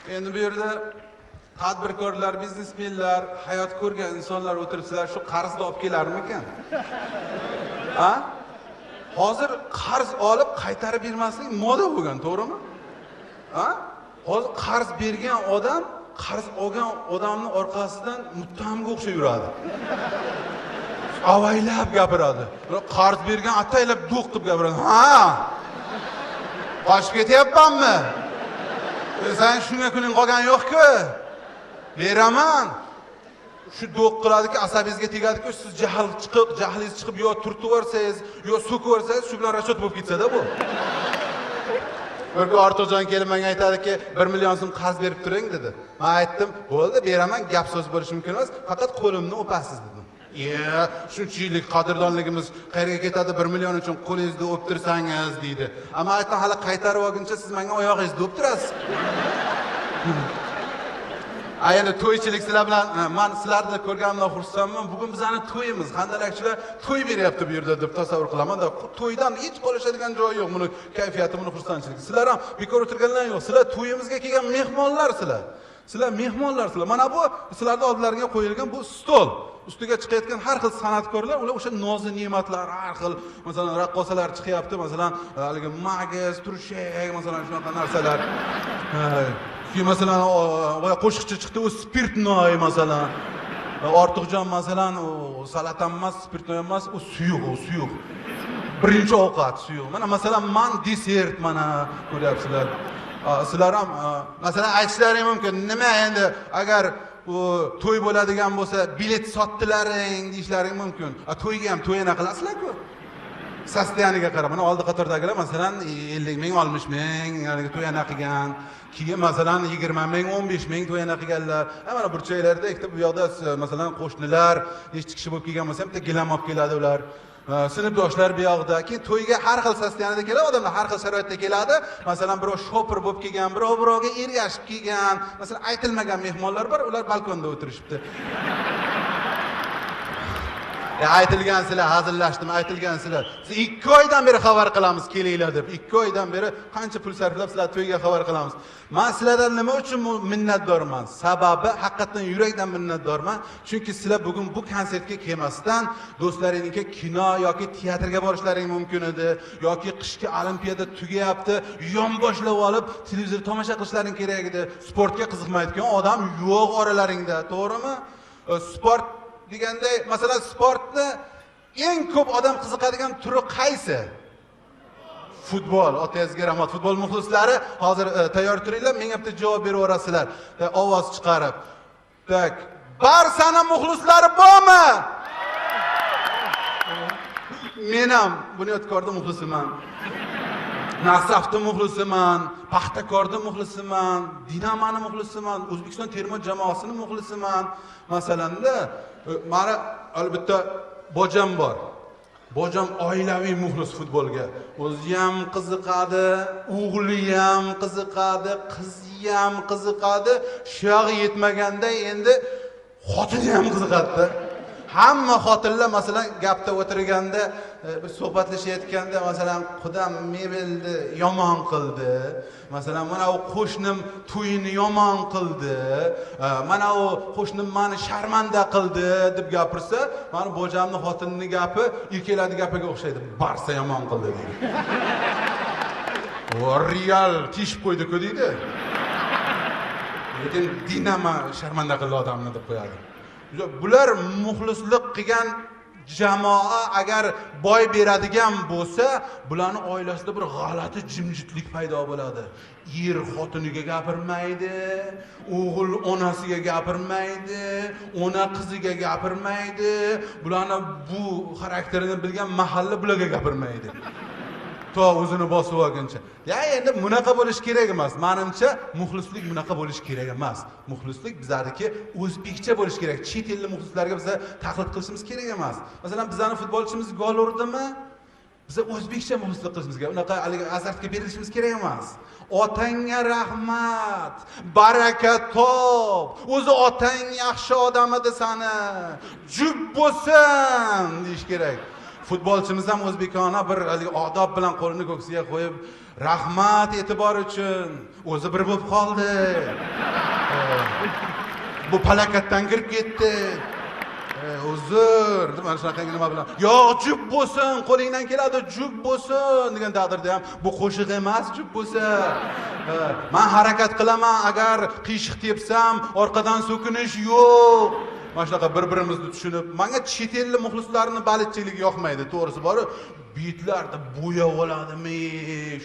Endi bu yerda tadbirkorlar, biznesmenlar, hayot ko'rgan insonlar o'tiribsizlar, shu qarzni olib kelarmikan? Ha? Hozir qarz olib qaytarib bermaslik moda bo'lgan, to'g'rimi? Ha? Hozir qarz bergan odam, qarz olgan odamning orqasidan muttamga o'xshab yuradi. Avaylab gapiradi. Qarz bergan ataylab do'q qilib gapiradi. Ha! Qochib ketyapmanmi? Sen shunga kuning qolgan yo'q-ku. Beraman. Shu do'q qiladiki, asabingizga tegadi-ku, siz jahlingiz chiqib yo turtiversangiz, yo so'kiversangiz, shu bilan rashat bo'lib ketsa-da bu. Bir Ortiqjon kelib menga aytadiki, 1 million so'm qarz berib turing dedi. Men aytdim, bo'ldi, beraman, gap so'z bo'lishi mumkin emas, faqat qo'limni o'pasiz dedim. Shuncha yillik qadrdonligimiz qayerga ketadi, 1 million uchun qo'lingizni o'ptirsangiz deydi. Ammo aytdim, hali qaytarib olguncha siz menga oyog'ingizni o'ptirasiz. Endi to'ychilik sizlar bilan men sizlarni ko'rganimdan xursandman. Bugun bizning to'yimiz, handalakchilar to'y beryapti bu yerda deb tasavvur qilaman. To'ydan hech qolishadigan joyi yo'q. Buni kayfiyati, buni xursandchiligi. Sizlar ham bekor o'tirganlar yo'q. Sizlar to'yimizga kelgan mehmonlar sizlar. Sizlar mehmonlar sizlar. Mana bu sizlarning oldilariga qo'yilgan bu stol. Ustiga chiqayotgan har xil san'atkorlar, ular o'sha nozi ne'matlar, har xil, masalan, raqqosalar chiqyapti, masalan, haligi magaz, turshak, masalan, shunaqa narsalar. Masalan, qo'shiqchi chiqdi, u spirtnoy masalan. Ortiqjon masalan, u salatan emas, spirtnoy emas, u suyuq. Birinchi ovqat suyuq. Mana masalan, men desert mana ko'ryapsizlar. Sizlar ham masalan aytishlaring mumkin, nima endi agar u to'y bo'ladigan bo'lsa, bilet sotdilaring deyishlaring mumkin. To'yga ham to'yina qilasizlar-ku. Sastiyaniga qarab, mana oldi qatordagilar masalan 50 ming, 60 ming, ya'ni to'yana qilgan, keyin masalan 20 ming, 15 ming to'yana qilganlar. Mana burchaklarda ikkita bu yoqda masalan qo'shnilar, nechta kishi bo'lib kelgan bo'lsa, bitta gilam olib keladi ular. Sinfdoshlar bu yoqda. Keyin to'yga har xil sastiyanada keladi odamlar, har xil sharoitda keladi. Masalan, birov shopir bo'lib kelgan, birovga ergashib kelgan, masalan aytilmagan mehmonlar bor, ular balkonda o'tirishibdi. Aytilgansizlar, hazillashdim, aytilgansizlar. Siz 2 oydan beri xabar qilamiz, kelinglar deb. 2 oydan beri qancha pul sarflab sizlar to'yga xabar qilamiz. Men sizlardan nima uchun minnatdorman? Sababi haqiqatan yurakdan minnatdorman. Chunki sizlar bugun bu konsertga kelmasdan do'stlaringizga kino yoki teatrga borishlaring mumkin edi, yoki qishki olimpiada tugayapti, yonboshlab olib televizor tomosha qilishlaring kerak edi. Sportga qiziqmaydigan odam yo'q oralaringda, to'g'rimi? Sport deganda, masalan, sportni eng ko'p odam qiziqadigan turi qaysi? Futbol. Otangizga rahmat. Futbol muxlislari hozir tayyor turinglar, menga bitta javob beraverasizlar. Ovoz chiqarib. Tak. Barsani muxlislari bormi? Men ham Bunyodkorda muxlisiman. Nasafda muxlisiman, Paxtakorda muxlisiman, Dinamoni muxlisiman, O'zbekiston terma jamoasining muxlisiman. Masalanda, meni albatta bojam bor. Bojam oilaviy muxlis futbolga. O'zi ham qiziqadi, o'g'li ham qiziqadi, qizi ham qiziqadi. Shog'i yetmaganda endi xotini ham qiziqadi. Hamma xotinlar masalan gapda o'tirganda, bir suhbatlashayotganda masalan qudam mebelni yomon qildi. Masalan mana u qo'shnim to'yini yomon qildi. Mana u qo'shnim meni sharmanda qildi deb gapirsa, meni bojamning xotinining gapi ikkaladi gapiga o'xshaydi. Barsa yomon qildi deydi. O real tishib qo'ydi-ku deydi. Lekin Dinamo sharmanda qildi odamni deb qo'yadi. Bular muxlislik qilgan jamoa agar boy beradigan bo'lsa, bularning oilasida bir g'alati jimjitlik paydo bo'ladi. Er xotiniga gapirmaydi, o'g'il onasiga gapirmaydi, ona qiziga gapirmaydi. Bularning bu xarakterini bilgan mahalla bularga gapirmaydi. To o'zini bosib olguncha. Endi bunaqa bo'lish kerak emas. Menimcha muxlislik bunaqa bo'lish kerak emas. Muxlislik bizlarniki o'zbekcha bo'lish kerak. Chet ellik muxlislarga biz taqlid qilishimiz kerak emas. Masalan, bizning futbolchimiz gol urdimi? Biz o'zbekcha muxlislik qilishimiz kerak. Unaqa azartga berilishimiz kerak emas. Otangga rahmat, baraka top. O'zi otang yaxshi odam edi sani. Jub bo'lsin deyish kerak. Futbolchimiz ham o'zbekona bir odob bilan qo'lini ko'ksiga qo'yib, Rahmat e'tibor uchun. O'zi bir bo'lib qoldi. Bu palakatdan kirib ketdi. Uzr, mana shunaqangi nima bilan. Yo'q, jub bo'lsin, qo'lingdan keladi, jub bo'lsin degan taqdirda ham bu qo'shiq emas, jub bo'lsa. Men harakat qilaman, agar qiyshiq tepsam, orqadan so'kinish yo'q. Mana shunaqa bir-birimizni tushunib, menga chet ellik muxlislarning balitchilik yoqmaydi, to'g'risi bor. Bitlarda bo'yab oladimi?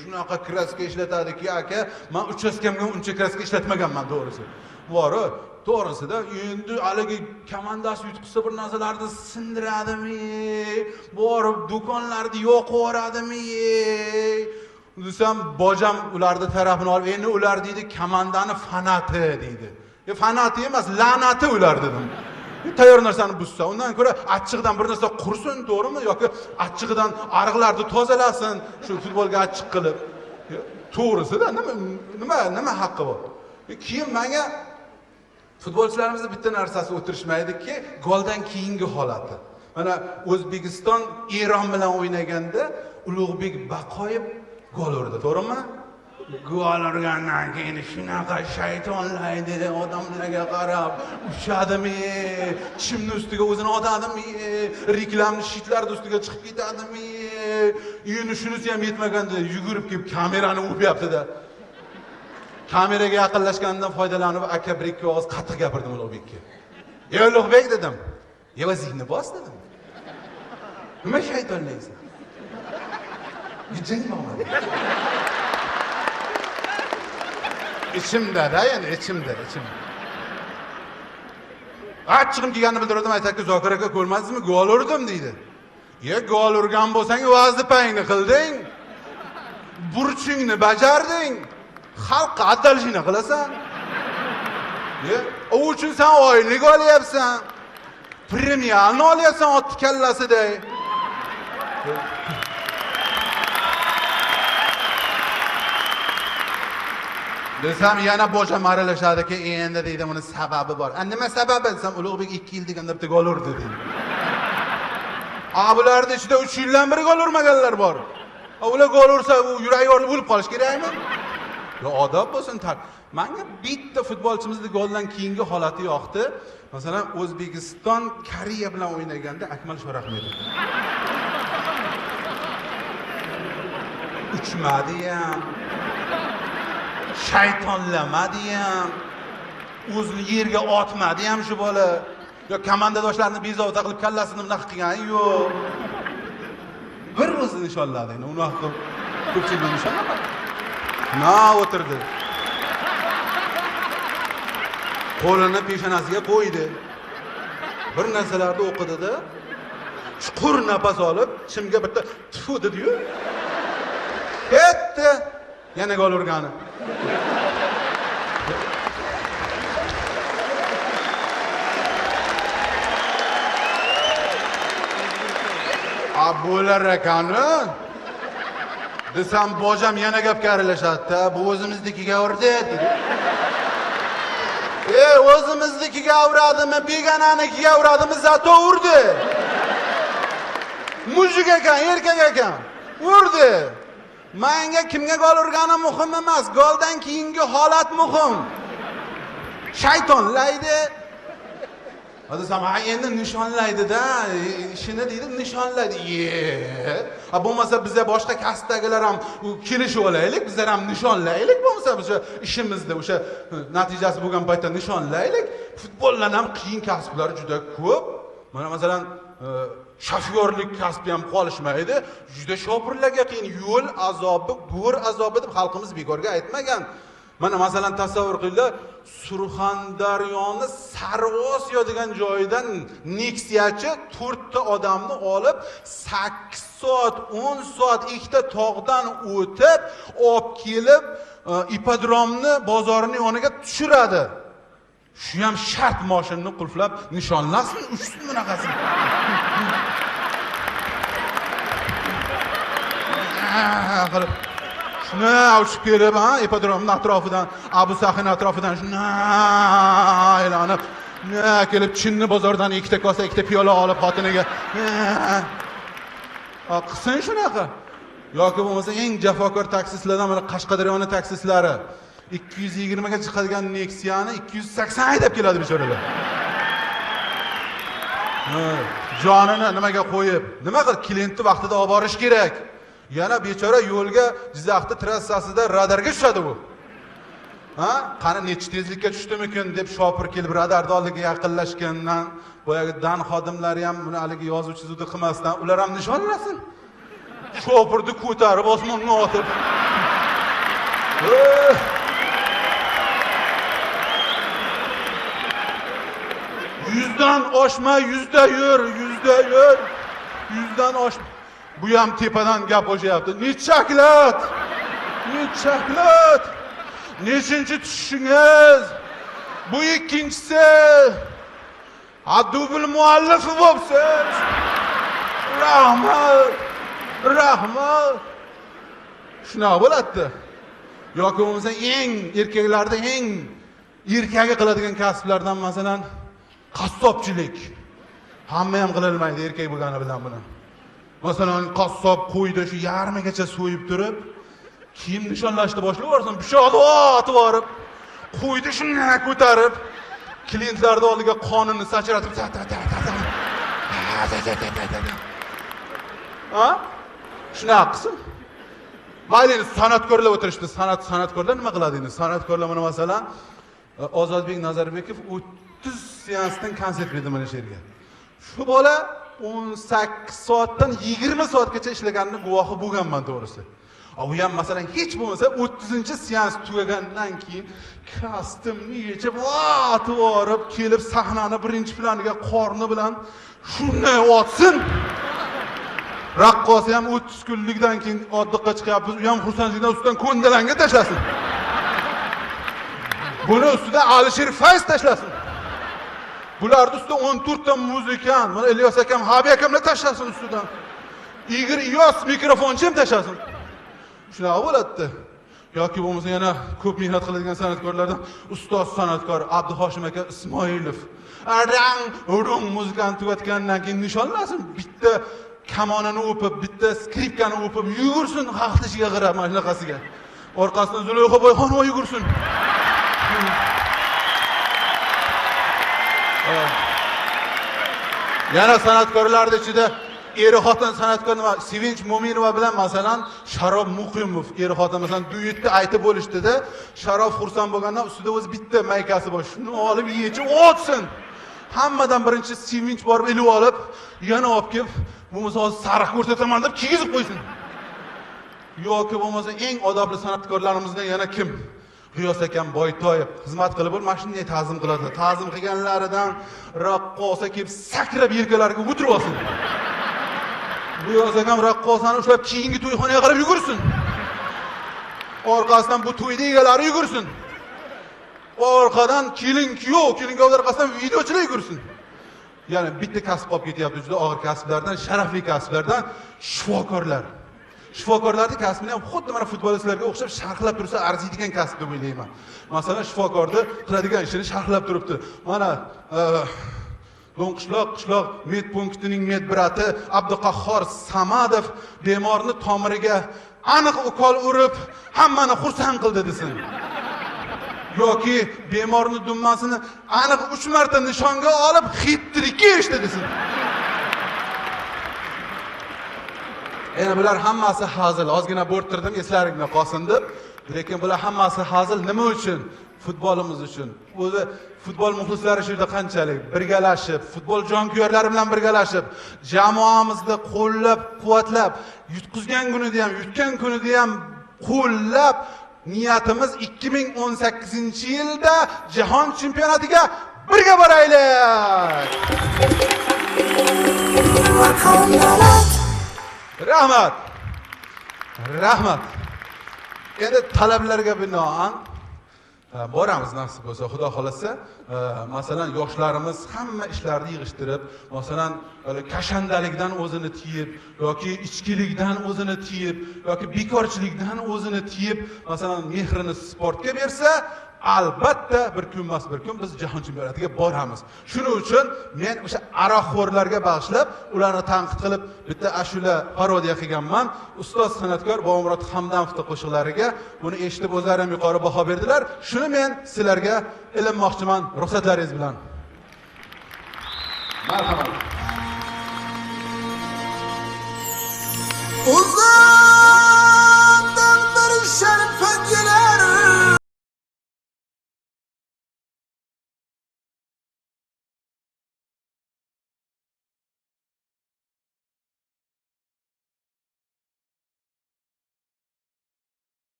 Shunaqa kraska ishlatadiki, aka, men uchastkamga uncha kraska ishlatmaganman, to'g'risi. Bor-ku. To'g'risida endi haligi komandasi yutqizsa bir narsalarni sindiradimi? Borib do'konlarni yo'qib yuboradimi? Desam, bojam ularni tarafini olib, endi ular deydi komandani fanati deydi. Fanati emas, la'nati ular dedim. Tayyor narsani buzsa, undan ko'ra achchig'idan bir narsa qursin, to'g'rimi? Yoki achchig'idan ariqlarni tozalasin, shu futbolga achchiq qilib. To'g'risida nima haqqi bor? Keyin menga futbolchilarimizning bitta narsasi o'tirishmaydiki, goldan keyingi holati. Mana O'zbekiston Eron bilan o'ynaganda Ulug'bek Baqoyev gol urdi, to'g'rimi? Gol urgandan keyin shunaqa shaytonlaydi, odamlarga qarab, ushadimi, chimni ustiga o'zini otadimi, reklamni shitlarning ustiga chiqib ketadimi? Endi shunisi ham yetmaganda yugurib kelib kamerani o'pyapti-da. Kameraga yaqinlashgandan foydalanib aka bir ikki og'iz qattiq gapirdim Ulug'bekka. "Ey Ulug'bek" dedim. "Yevazingni bos" dedim. "Nima shaytonlaysan?" "Jang bo'lmadi." İçimda, yani içimda. Achchig'im kelganini bildirdim, aytaki Zokir aka ko'rmaysizmi, gol urdim deydi. Gol urgan bo'lsang, vazifangni qilding. Burchingni bajarding. Xalqqa atalishini qilasan. O uchun sen oylik olyapsan. Premiyani olyapsan ot kallasiday. Desam yana bojam aralashadiki, endi deydi, buni sababi bor. Nima sababi desam, Ulug'bek 2 yil deganda bitta gol urdi deydi. Bularning ichida 3 yildan beri gol urmaganlar bor. Ular gol ursa, u yuragi yorilib o'lib qolish kerakmi? Yo, odob bo'lsin. Menga bitta futbolchimizning goldan keyingi holati yoqdi. Masalan, O'zbekiston Koreya bilan o'ynaganda Akmal Shorahmedov. Uchmadi ham. Shaytonlamadi ham. O'zini yerga otmadi ham shu bola. Yo, komandadoshlarni bezovta qilib kallasini bunaqa qilgani yo'q. Bir o'zini nishonladi. Uni haqida ko'pchilik nishonlamadi. O'tirdi. Qo'lini peshonasiga qo'ydi. Bir narsalarni o'qidi-da, chuqur nafas olib, chimga bitta tfu dedi-yu. Ketdi. Yana gol urgani. Bo'lar ekani. Desam, bojam yana gapga aralashadi-da, bu o'zimiznikiga urdi dedi. O'zimiznikiga uradimi, begonanikiga uradimi, zato urdi. Mujik ekan, erkak ekan. Urdi. Menga kimga gol urgani muhim emas, goldan keyingi holat muhim. Shaytonlaydi. Desam, endi nishonlaydi-da, ishini deydi, nishonlaydi. Bo'lmasa bizga boshqa kasbdagilar ham kelishib olaylik, bizlar ham nishonlaylik, bo'lmasa o'sha ishimizda, o'sha natijasi bo'lgan paytda nishonlaylik. Futboldan ham qiyin kasblar juda ko'p. Mana masalan, shofyorlik kasbi ham qolishmaydi. Juda shopirlarga qiyin, yo'l azobi, go'r azobi deb xalqimiz bekorga aytmagan. Mana masalan tasavvur qilinglar, Surxondaryoni Sariosiyo degan joydan Nexia'chi 4 ta odamni olib 8 soat, 10 soat ikkita tog'dan o'tib, olib kelib, ipodromni bozorining yoniga tushiradi. Shu ham shart mashinani qulflab nishonlasin, uchsin bunaqasi. Shuna uchib kelib, ipodromning atrofidan, Abu Sahin atrofidan shuna aylanib, kelib Chinni bozordan ikkita kosa, ikkita piyola olib xotiniga. Qilsin shunaqa. yoki bo'lmasa eng jafokor taksistlardan mana Qashqadaryoning taksistlari 220 ga chiqadigan Nexia'ni 280 haydab keladi bechoralar. Jonini nimaga qo'yib, nima qil klientni vaqtida olib borish kerak. Yana bechora yo'lga Jizzaxda trassasida radarga tushadi bu. Qani necha tezlikka tushdimikin deb shopir kelib radarni oldiga yaqinlashgandan, boyagi dan xodimlari ham buni haligi yozuvchi zudi qilmasdan ular ham nishonlasin. Shopirni ko'tarib osmonga otib. Yüzdan oshma, yuzda yur, yuzda yur. Yuzdan oshma. Bu ham tepadan gap bo'shyapti. Nechaklat? Nechaklat? Nechinchi tushishingiz? Bu ikkinchisi. Adubul muallifi bo'libsiz. Rahmat. Rahmat. Shunaqa bo'ladi. Yoki bo'lmasa eng erkaklarda eng erkagi qiladigan kasblardan masalan qassobchilik. Hamma ham qila olmaydi erkak bo'lgani bilan buni. Masalan, qassob qo'yda shu yarmigacha so'yib turib, kiyim nishonlashni boshlab yuborsin, pishoqni otib borib, qo'yda shunday ko'tarib, klientlarning oldiga qonini sachratib, shunaqa qilsin. Mayli, san'atkorlar o'tirishdi. San'atkorlar nima qiladi endi? San'atkorlar mana masalan Ozodbek Nazarbekov 30 seansdan konsert berdi mana shu yerga. Shu bola 18 soatdan 20 soatgacha ishlaganini guvohi bo'lganman to'g'risi. U ham masalan hech bo'lmasa 30-seans tugagandan keyin kostyumni yechib, otib borib, kelib sahnani birinchi planiga qorni bilan shunday otsin. Raqqosi ham 30 kunlikdan keyin oddiqqa chiqyapmiz, u ham xursandchilikdan ustidan ko'ndalanga tashlasin. Buni ustidan Alisher Fayz tashlasin. Bularning ustidan 14 ta muzikant, mana Ilyos akam, Habi akamlar tashlasin ustidan. Igor Iyos mikrofonchi ham tashlasin. Shunaqa bo'ladi. Yoki bo'lmasa yana ko'p mehnat qiladigan san'atkorlardan ustoz san'atkor Abduhoshim aka Ismoilov. Arang, urung muzikani tugatgandan keyin nishonlasin. Bitta kamonini o'pib, bitta skripkani o'pib yugursin, xalq ishiga qarab mana shunaqasiga. Orqasidan Zulayxa Boyxonova yugursin. Yana san'atkorlarning ichida er-xotin san'atkor nima Sevinch Mo'minova bilan masalan Sharof Muqimov er-xotin masalan duetni aytib bo'lishdida, Sharof xursand bo'lgandan ustida o'zi bitta maykasi bor. Shuni olib yechib o'tsin. Hammadan birinchi Sevinch borib ilib olib, yana olib kelib, bo'lmasa sariq ko'rsataman deb kiygizib qo'ysin. Yoki bo'lmasa eng odobli san'atkorlarimizdan yana kim? G'iyos akam Boytoyev xizmat qilib mana shunday ta'zim qiladi. Ta'zim qilganlaridan raqqosa kelib sakrab yelkalariga o'tirib olsin. G'iyos akam raqqosani ushlab keyingi to'yxonaga qarab yugursin. Orqasidan bu to'yda egalari yugursin. Orqadan kelin-kuyov orqasidan videochilar yugursin. Ya'ni bitta kasb qolib ketyapti, juda og'ir kasblardan, sharafli kasblardan shifokorlar. Shifokorlarning kasbini ham xuddi mana futbolistlarga o'xshab sharhlab tursa arziydigan kasb deb o'ylayman. Masalan, shifokorda qiladigan ishini sharhlab turibdi. Mana qishloq medpunktining medbrati Abduqahhor Samadov bemorni tomiriga aniq ukol urib, hammani xursand qildi desin. Yoki bemorni dummasini aniq 3 marta nishonga olib, xit-trikka erishdi desin. Yana bular hammasi hazil. Ozgina bo'rttirdim, eslaringizda qolsin deb. Lekin bular hammasi hazil nima uchun? Futbolimiz uchun. O'zi futbol muxlislari shu yerda qanchalik birgalashib, futbol jonkuyarlari bilan birgalashib, jamoamizni qo'llab-quvvatlab, yutqizgan kunida ham, yutgan kunida ham qo'llab, niyatimiz 2018-yilda jahon chempionatiga birga boraylik. Rahmat. Rahmat. Endi talablarga binoan boramiz nasib bo'lsa, Xudo xolasa, masalan yoshlarimiz hamma ishlarni yig'ishtirib, masalan kashandalikdan o'zini tiyib, yoki ichkilikdan o'zini tiyib, yoki bekorchilikdan o'zini tiyib, masalan mehrini sportga bersa, albatta bir kun biz jahon chempionatiga boramiz. Shuning uchun men o'sha aroqxo'rlarga bag'ishlab, ularni tanqid qilib, bitta ashula parodiya qilganman. Ustoz san'atkor Bobomurod Hamdamovning qo'shiqlariga buni eshitib o'zlari ham yuqori baho berdilar. Shuni men sizlarga ilinmoqchiman, ruxsatlaringiz bilan. Marhamat. Uzundan bir şerfe gelir.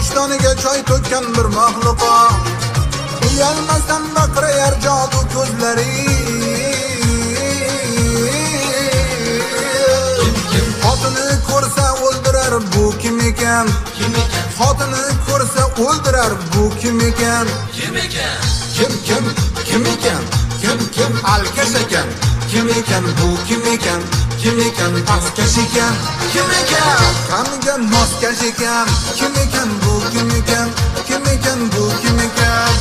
Iştaniga choy to'kkan bir mahluqa uyalmasdan baqirayar jodu ko'zlari xotini ko'rsa o'ldirar bu kim ekan xotini ko'rsa o'ldirar bu kim ekan kim ekan kim alkash ekan kim ekan bu kim ekan kim ekan pastkash ekan kim ekan qamiga moskash ekan kim ekan bu kim ekan kim ekan bu kim ekan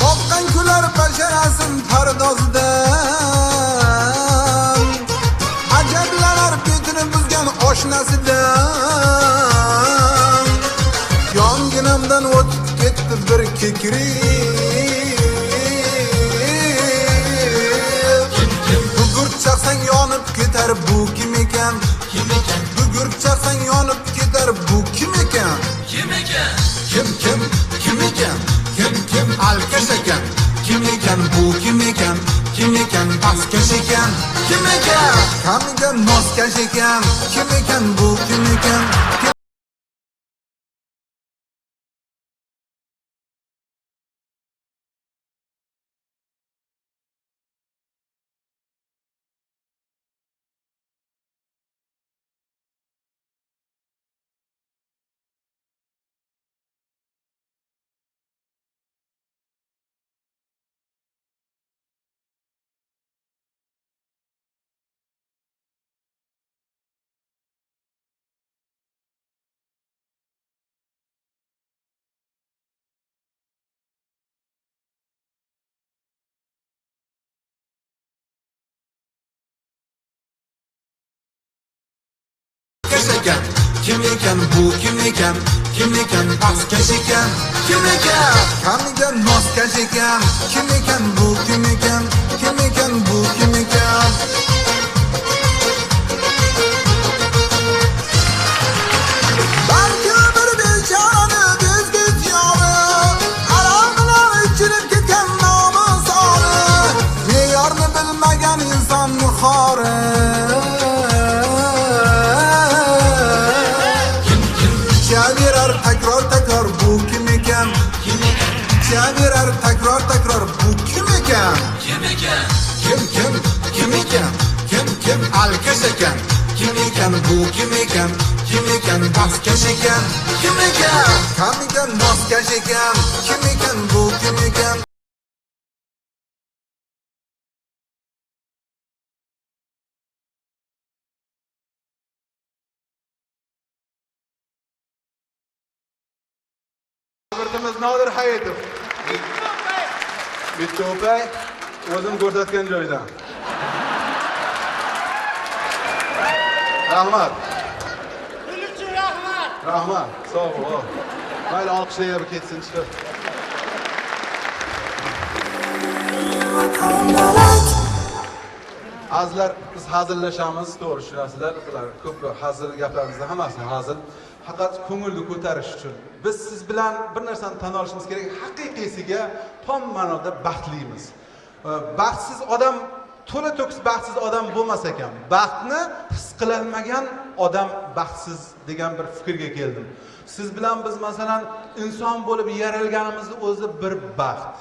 boqqan kular basharasin pardozdan ajablanar betini buzgan oshnasidan yonginamdan o'tib ketdi bir kekri Çaksan yonib ketar bu kim ekan Gugurt çaksan yonib ketar bu kim ekan kim ekan kim alkash ekan kim ekan bu kim ekan pastkash ekan kim ekan qamiga moskash ekan kim ekan bu kim ekan kim ekan bu kim ekan pastkash ekan kim ekan qamiga moskash ekan kim ekan bu kim ekan bu kim ekan balki bir bechorani bezgit yori aroqlar ichilib ketgan nomusori me'yorni bilmagan inson xori Tekrar bu kim ekan takror bu kim ekan kim kim alkash ekan, kim ekan bu, kim ekan, kim ekan pastkash ekan, kim ekan, kamiga moskash ekan, kim ekan bu, kim ekan. Birimiz Nodir Hayitov. Bitta o'pay, o'zim ko'rsatgan joydan. Rahmat. Rahmat. Sog' bo'l. Mayli olqishlayib ketsin chiqib. Azlar biz hazillashamiz, to'g'ri tushunasizlar. Bular ko'p hazil gaplarimizda hammasi hazil. Faqat ko'ngilni ko'tarish uchun. Biz siz bilan bir narsani tan olishimiz kerak. Haqiqiysiga tom ma'noda baxtlimiz. Baxtsiz odam, to'la to'kis baxtsiz odam bo'lmas ekan. Baxtni his qilolmagan odam baxtsiz degan bir fikrga keldim. Siz bilan biz masalan inson bo'lib yaralganimizni o'zi bir baxt.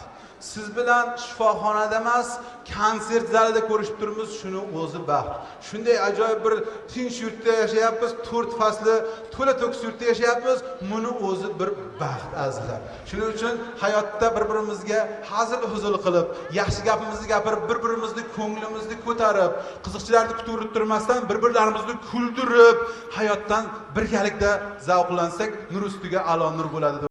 Siz bilan shifoxonada emas, konsert zalida ko'rishib turibmiz, shuni o'zi baxt. Shunday ajoyib bir tinch yurtda yashayapmiz, 4 fasli to'la to'kis yurtda yashayapmiz, buni o'zi bir baxt azizlar. Shuning uchun hayotda bir-birimizga hazil-huzul qilib, yaxshi gapimizni gapirib, bir-birimizni ko'nglimizni ko'tarib, qiziqchilarni kutib turmasdan bir-birlarimizni kuldirib, hayotdan birgalikda zavqlansak, nur ustiga a'lo nur bo'ladi.